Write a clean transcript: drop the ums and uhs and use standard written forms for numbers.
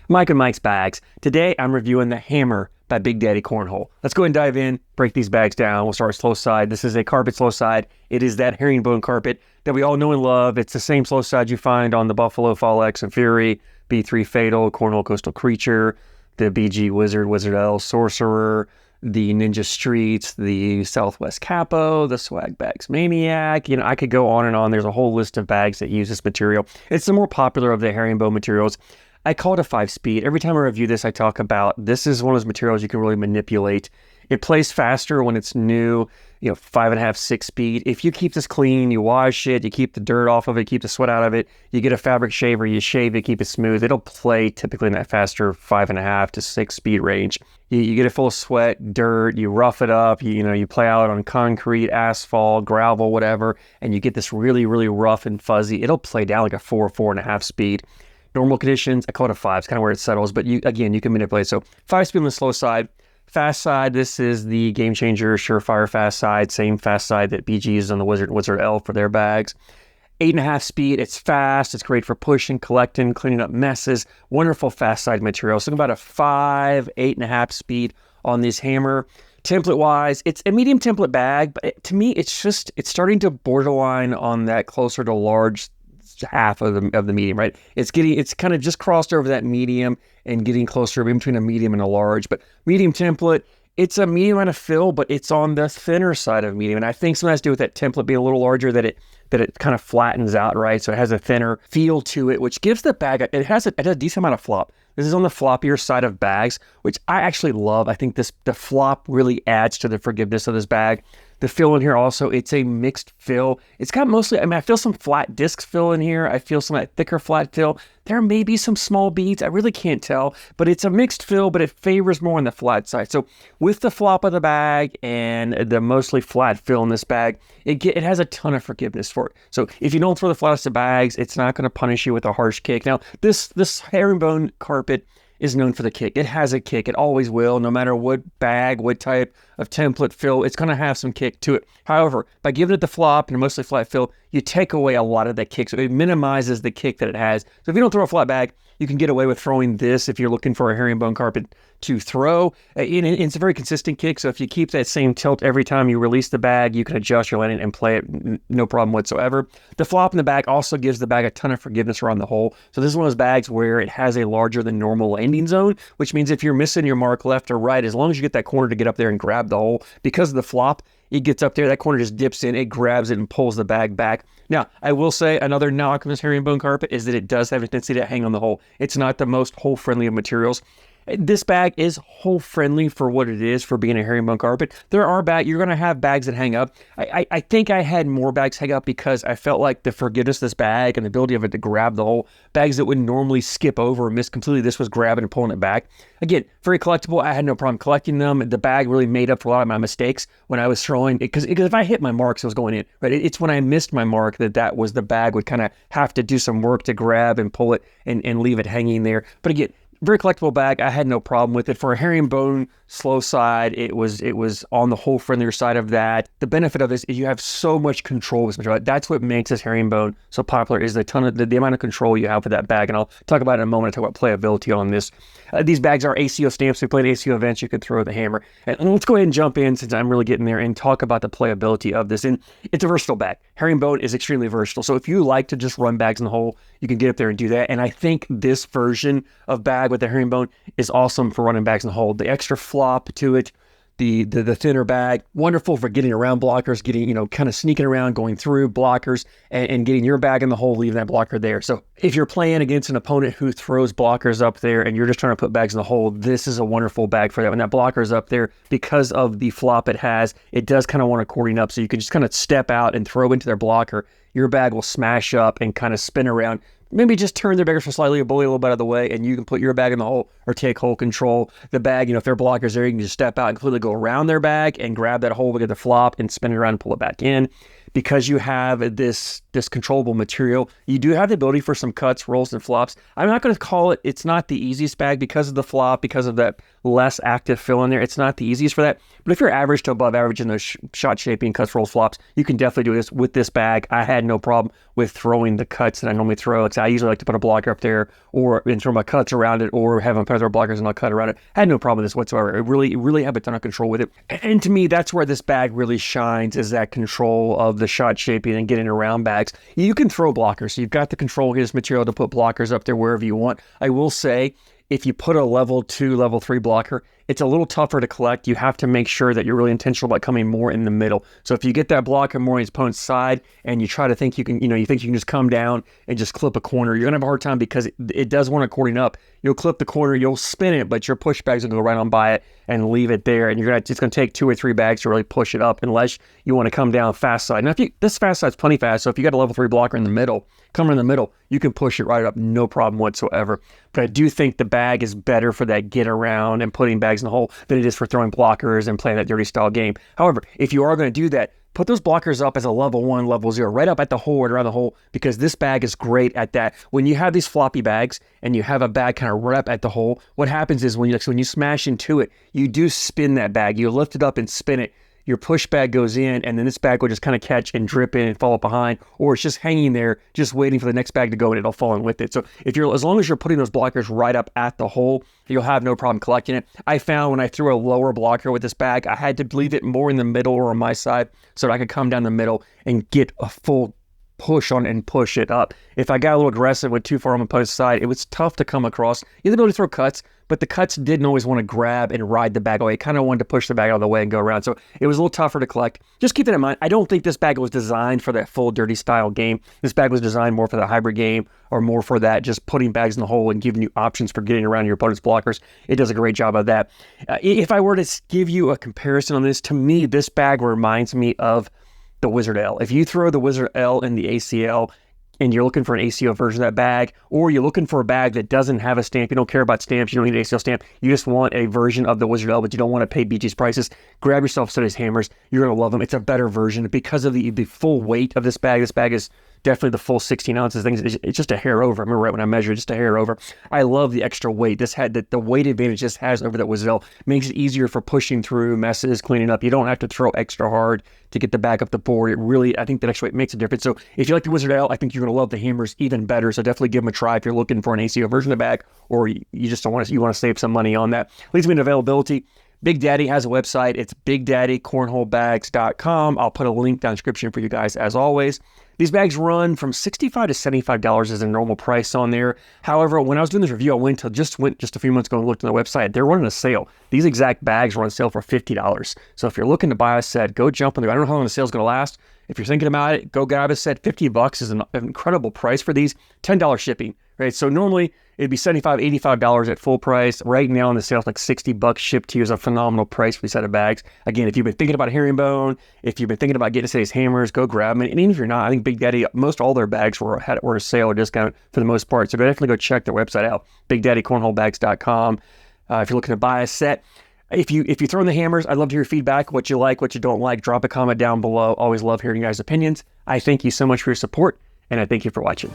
Mike and Mike's Bags. Today I'm reviewing the Hammer by Big Daddy Cornhole. Let's go ahead and dive in, break these bags down. We'll start with slow side. This is a carpet slow side. It is that herringbone carpet that we all know and love. It's the same slow side you find on the Buffalo Fall X and Fury, B3 Fatal, Cornhole Coastal Creature, the BG Wizard, Wizard L, Sorcerer, the Ninja Streets, the Southwest Capo, the Swag Bags Maniac. You know, I could go on and on. There's a whole list of bags that use this material. It's the more popular of the herringbone materials. I call it a 5-speed. Every time I review this, I talk about this is one of those materials you can really manipulate. It plays faster when it's new, 5.5, 6-speed. If you keep this clean, you wash it, you keep the dirt off of it, keep the sweat out of it, you get a fabric shaver, you shave it, keep it smooth, it'll play typically in that faster 5.5 to 6-speed range. You get it full of sweat, dirt, you rough it up, you play out on concrete, asphalt, gravel, whatever, and you get this really, really rough and fuzzy. It'll play down like a 4.5 speed. Normal conditions, I call it a 5. It's kind of where it settles, but you can manipulate. So 5-speed on the slow side. Fast side, this is the Game Changer Surefire fast side, same fast side that BG uses on the Wizard L for their bags. 8.5 speed, it's fast, it's great for pushing, collecting, cleaning up messes. Wonderful fast side material. So about a 5, 8.5 speed on this Hammer. Template wise, it's a medium template bag, but to me, it's starting to borderline on that closer to large half of the medium, right? It's kind of just crossed over that medium and getting closer in between a medium and a large. But medium template, it's a medium amount of fill, but it's on the thinner side of medium. And I think something has to do with that template being a little larger, that it kind of flattens out, right? So it has a thinner feel to it, which gives the bag, it has a decent amount of flop. This is on the floppier side of bags, which I actually love. I think the flop really adds to the forgiveness of this bag. The fill in here also, it's a mixed fill. It's got mostly, I feel some flat discs fill in here. I feel some of that thicker flat fill. There may be some small beads. I really can't tell, but it's a mixed fill, but it favors more on the flat side. So with the flop of the bag and the mostly flat fill in this bag, it has a ton of forgiveness for it. So if you don't throw the flattest of bags, it's not going to punish you with a harsh kick. Now, this herringbone carpet is known for the kick. It has a kick. It always will, no matter what bag, what type of template fill, it's going to have some kick to it. However, by giving it the flop and a mostly flat fill, you take away a lot of that kick. So it minimizes the kick that it has. So if you don't throw a flat bag, you can get away with throwing this if you're looking for a herringbone carpet to throw. It's a very consistent kick, so if you keep that same tilt every time you release the bag, you can adjust your landing and play it no problem whatsoever. The flop in the bag also gives the bag a ton of forgiveness around the hole. So this is one of those bags where it has a larger than normal landing zone, which means if you're missing your mark left or right, as long as you get that corner to get up there and grab the hole, because of the flop, it gets up there, that corner just dips in, it grabs it and pulls the bag back. Now, I will say another knock on this herringbone carpet is that it does have a tendency to hang on the hole. It's not the most hole-friendly of materials. This bag is hole-friendly for what it is for being a herringbone carpet. There are you're going to have bags that hang up. I think I had more bags hang up because I felt like the forgiveness of this bag and the ability of it to grab the hole, bags that would normally skip over or miss completely, this was grabbing and pulling it back. Again, very collectible. I had no problem collecting them. The bag really made up for a lot of my mistakes when I was throwing, because if I hit my marks, it was going in, right? It's when I missed my mark that was the bag would kind of have to do some work to grab and pull it and leave it hanging there. But again, very collectible bag. I had no problem with it. For a herringbone slow side, it was on the hole friendlier side of that. The benefit of this is you have so much control with this material. That's what makes this herringbone so popular, is the amount of control you have with that bag. And I'll talk about it in a moment. I'll talk about playability on this. These bags are ACO stamps. We played ACO events. You could throw the Hammer. And let's go ahead and jump in, since I'm really getting there, and talk about the playability of this. And it's a versatile bag. Herringbone is extremely versatile. So if you like to just run bags in the hole, you can get up there and do that. And I think this version of bag with the herringbone is awesome for running bags in the hole. The extra flop to it, the thinner bag, wonderful for getting around blockers, getting, kind of sneaking around, going through blockers and getting your bag in the hole, leaving that blocker there. So if you're playing against an opponent who throws blockers up there and you're just trying to put bags in the hole, this is a wonderful bag for that. When that blocker is up there, because of the flop it has, it does kind of want to coordinate up. So you can just kind of step out and throw into their blocker. Your bag will smash up and kind of spin around. Maybe just turn their baggers so slightly, bully a little bit out of the way, and you can put your bag in the hole or take hole control. The bag, if their blocker's there, you can just step out and completely go around their bag and grab that hole, get the flop, and spin it around and pull it back in. because you have this controllable material, you do have the ability for some cuts, rolls, and flops. I'm not going to call it, it's not the easiest bag because of the flop, because of that less active fill in there. It's not the easiest for that. But if you're average to above average in those shot shaping, cuts, rolls, flops, you can definitely do this with this bag. I had no problem with throwing the cuts that I normally throw. Like I usually like to put a blocker up there and throw my cuts around it, or have them put their blockers and I'll cut around it. I had no problem with this whatsoever. I really have a ton of control with it. And to me, that's where this bag really shines, is that control of the shot shaping and getting around bags. You can throw blockers. So you've got the control of this material to put blockers up there wherever you want. I will say, if you put a level 2, level 3 blocker, it's a little tougher to collect. You have to make sure that you're really intentional about coming more in the middle. So if you get that blocker more on his opponent's side and you try to think you can, you think you can just come down and just clip a corner, you're gonna have a hard time because it does want to cording up. You'll clip the corner, you'll spin it, but your push bag's gonna go right on by it and leave it there. And it's gonna take 2 or 3 bags to really push it up, unless you want to come down fast side. Now, this fast side's plenty fast, so if you got a level 3 blocker in the middle, come in the middle, you can push it right up, no problem whatsoever. But I do think the bag is better for that get around and putting bags in the hole than it is for throwing blockers and playing that dirty style game. However, if you are going to do that, put those blockers up as a level 1, level 0, right up at the hole or around the hole, because this bag is great at that. When you have these floppy bags and you have a bag kind of right up at the hole, what happens is when you smash into it, you do spin that bag. You lift it up and spin it. Your push bag goes in, and then this bag will just kind of catch and drip in and fall behind, or it's just hanging there, just waiting for the next bag to go, and it'll fall in with it. So as long as you're putting those blockers right up at the hole, you'll have no problem collecting it. I found when I threw a lower blocker with this bag, I had to leave it more in the middle or on my side so that I could come down the middle and get a full push on and push it up. If I got a little aggressive, went too far on my opponent's side, it was tough to come across. You had the ability to throw cuts, but the cuts didn't always want to grab and ride the bag away. It kind of wanted to push the bag out of the way and go around. So it was a little tougher to collect. Just keep that in mind. I don't think this bag was designed for that full dirty style game. This bag was designed more for the hybrid game, or more for that just putting bags in the hole and giving you options for getting around your opponent's blockers. It does a great job of that. If I were to give you a comparison on this, to me, this bag reminds me of the Wizard L. If you throw the Wizard L in the ACL, and you're looking for an ACO version of that bag, or you're looking for a bag that doesn't have a stamp, you don't care about stamps, you don't need an ACO stamp, you just want a version of the Wizard L, but you don't want to pay BG's prices, grab yourself some of these hammers. You're going to love them. It's a better version because of the full weight of this bag. This bag is definitely the full 16 ounces. It's just a hair over. I remember right when I measured, just a hair over. I love the extra weight. This had the weight advantage this has over that Wizard L. Makes it easier for pushing through messes, cleaning up. You don't have to throw extra hard to get the bag up the board. It really, I think that extra weight makes a difference. So if you like the Wizard L, I think you're going to love the hammers even better. So definitely give them a try if you're looking for an ACO version of the bag, or you just don't want to, you want to save some money on that. Leads me to availability. Big Daddy has a website. It's BigDaddyCornholeBags.com. I'll put a link down in the description for you guys as always. These bags run from $65 to $75 as a normal price on there. However, when I was doing this review, I went just a few months ago and looked on the website. They're running a sale. These exact bags are on sale for $50. So if you're looking to buy a set, go jump on there. I don't know how long the sale's going to last. If you're thinking about it, go grab a set. $50 is an incredible price for these. $10 shipping, right? So normally it'd be $75, $85 at full price. Right now on the sale, it's like $60 shipped to you is a phenomenal price for these set of bags. Again, if you've been thinking about herringbone, if you've been thinking about getting a set of these hammers, go grab them. And even if you're not, I think Big Daddy, most all their bags were a sale or discount for the most part. So definitely go check their website out, BigDaddyCornholeBags.com. If you're looking to buy a set. If you throw in the hammers, I'd love to hear your feedback, what you like, what you don't like. Drop a comment down below. Always love hearing you guys' opinions. I thank you so much for your support, and I thank you for watching.